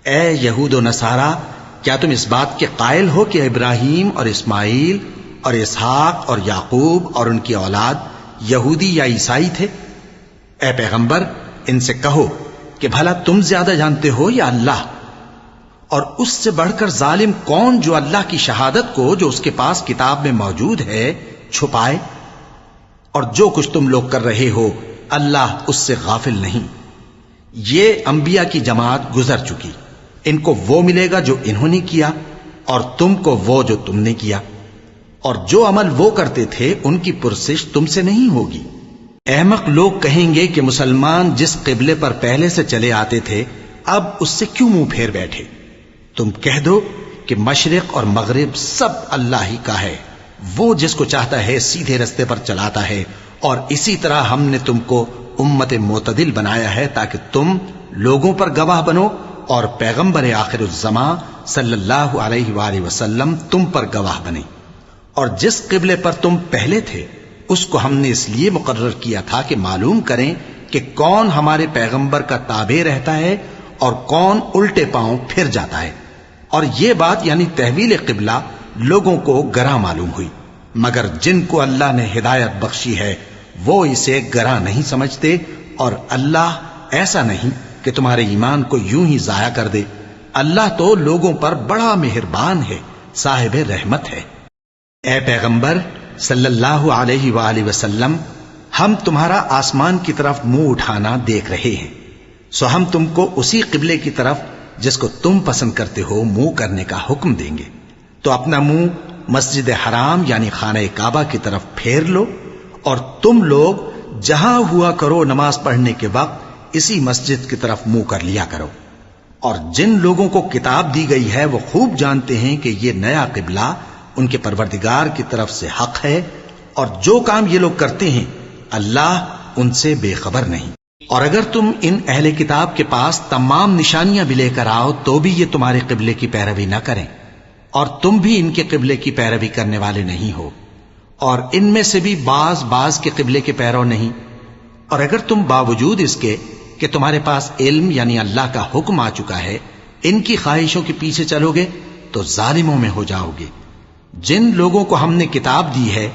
اے یہود و نصارا، کیا تم اس بات کے قائل ہو کہ ابراہیم اور اسماعیل اور اسحاق اور یعقوب اور ان کی اولاد یہودی یا عیسائی تھے؟ اے پیغمبر، ان سے کہو کہ بھلا تم زیادہ جانتے ہو یا اللہ؟ اور اس سے بڑھ کر ظالم کون جو اللہ کی شہادت کو جو اس کے پاس کتاب میں موجود ہے چھپائے؟ اور جو کچھ تم لوگ کر رہے ہو اللہ اس سے غافل نہیں۔ یہ انبیاء کی جماعت گزر چکی، ان کو وہ ملے گا جو انہوں نے کیا، اور تم کو وہ جو تم نے کیا، اور جو عمل وہ کرتے تھے ان کی پرسش تم سے نہیں ہوگی۔ احمق لوگ کہیں گے کہ مسلمان جس قبلے پر پہلے سے چلے آتے تھے اب اس سے کیوں منہ پھیر بیٹھے؟ تم کہہ دو کہ مشرق اور مغرب سب اللہ ہی کا ہے، وہ جس کو چاہتا ہے سیدھے رستے پر چلاتا ہے، اور اسی طرح ہم نے تم کو امت معتدل بنایا ہے تاکہ تم لوگوں پر گواہ بنو، اور پیغمبر آخر الزمان صلی اللہ علیہ وآلہ وسلم تم پر گواہ بنے۔ اور جس قبلے پر تم پہلے تھے اس کو ہم نے اس لیے مقرر کیا تھا کہ معلوم کریں کہ کون ہمارے پیغمبر کا تابع رہتا ہے اور کون الٹے پاؤں پھر جاتا ہے۔ اور یہ بات یعنی تحویل قبلہ لوگوں کو گراں معلوم ہوئی، مگر جن کو اللہ نے ہدایت بخشی ہے وہ اسے گراں نہیں سمجھتے، اور اللہ ایسا نہیں کہ تمہارے ایمان کو یوں ہی ضائع کر دے۔ اللہ تو لوگوں پر بڑا مہربان ہے، صاحب رحمت ہے۔ اے پیغمبر صلی اللہ علیہ وآلہ وسلم، ہم تمہارا آسمان کی طرف منہ اٹھانا دیکھ رہے ہیں، سو ہم تم کو اسی قبلے کی طرف جس کو تم پسند کرتے ہو منہ کرنے کا حکم دیں گے، تو اپنا منہ مسجد حرام یعنی خانہ کعبہ کی طرف پھیر لو، اور تم لوگ جہاں ہوا کرو نماز پڑھنے کے وقت اسی مسجد کی طرف منہ کر لیا کرو۔ اور جن لوگوں کو کتاب دی گئی ہے وہ خوب جانتے ہیں کہ یہ نیا قبلہ ان کے پروردگار کی طرف سے حق ہے، اور جو کام یہ لوگ کرتے ہیں اللہ ان سے بے خبر نہیں۔ اور اگر تم ان اہل کتاب کے پاس تمام نشانیاں بھی لے کر آؤ تو بھی یہ تمہارے قبلے کی پیروی نہ کریں، اور تم بھی ان کے قبلے کی پیروی کرنے والے نہیں ہو، اور ان میں سے بھی بعض کے قبلے کے پیرو نہیں۔ اور اگر تم باوجود اس کے کہ تمہارے پاس علم یعنی اللہ کا حکم آ چکا ہے ان کی خواہشوں کے پیچھے چلو گے تو ظالموں میں ہو جاؤ گے۔ جن لوگوں کو ہم نے کتاب دی ہے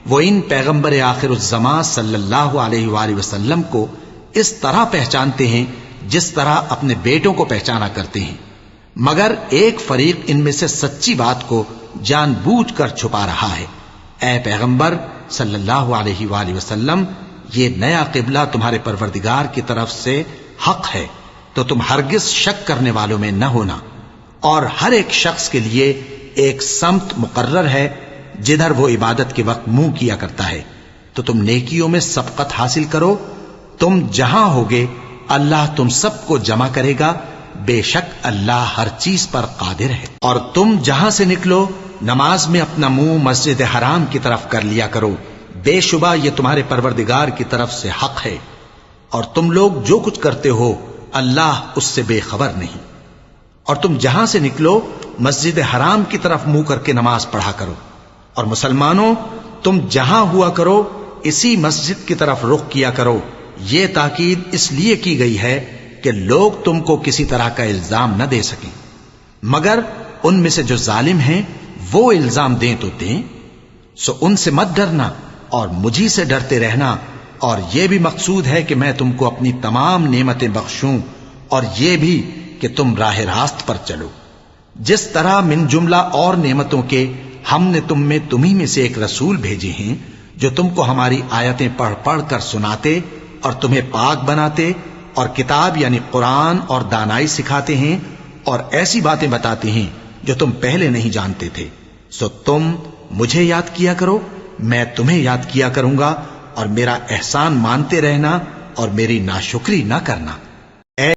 وہ ان پیغمبر آخر الزمان صلی اللہ علیہ وآلہ وسلم کو اس طرح پہچانتے ہیں جس طرح اپنے بیٹوں کو پہچانا کرتے ہیں، مگر ایک فریق ان میں سے سچی بات کو جان بوجھ کر چھپا رہا ہے۔ اے پیغمبر صلی اللہ علیہ وآلہ وسلم، یہ نیا قبلہ تمہارے پروردگار کی طرف سے حق ہے، تو تم ہرگز شک کرنے والوں میں نہ ہونا، اور ہر ایک شخص کے لیے ایک سمت مقرر ہے جدھر وہ عبادت کے وقت منہ کیا کرتا ہے، تو تم نیکیوں میں سبقت حاصل کرو۔ تم جہاں ہوگے اللہ تم سب کو جمع کرے گا، بے شک اللہ ہر چیز پر قادر ہے۔ اور تم جہاں سے نکلو نماز میں اپنا منہ مسجد حرام کی طرف کر لیا کرو، بے شبہ یہ تمہارے پروردگار کی طرف سے حق ہے، اور تم لوگ جو کچھ کرتے ہو اللہ اس سے بے خبر نہیں۔ اور تم جہاں سے نکلو مسجد حرام کی طرف منہ کر کے نماز پڑھا کرو، اور مسلمانوں تم جہاں ہوا کرو اسی مسجد کی طرف رخ کیا کرو۔ یہ تاکید اس لیے کی گئی ہے کہ لوگ تم کو کسی طرح کا الزام نہ دے سکیں، مگر ان میں سے جو ظالم ہیں وہ الزام دیں تو دیں، سو ان سے مت ڈرنا اور مجھی سے ڈرتے رہنا، اور یہ بھی مقصود ہے کہ میں تم کو اپنی تمام نعمتیں بخشوں، اور یہ بھی کہ تم راہ راست پر چلو۔ جس طرح من جملہ اور نعمتوں کے ہم نے تم میں تمہیں میں سے ایک رسول بھیجے ہیں جو تم کو ہماری آیتیں پڑھ پڑھ کر سناتے اور تمہیں پاک بناتے، اور کتاب یعنی قرآن اور دانائی سکھاتے ہیں، اور ایسی باتیں بتاتے ہیں جو تم پہلے نہیں جانتے تھے، سو تم مجھے یاد کیا کرو، میں تمہیں یاد کیا کروں گا، اور میرا احسان مانتے رہنا اور میری ناشکری نہ کرنا۔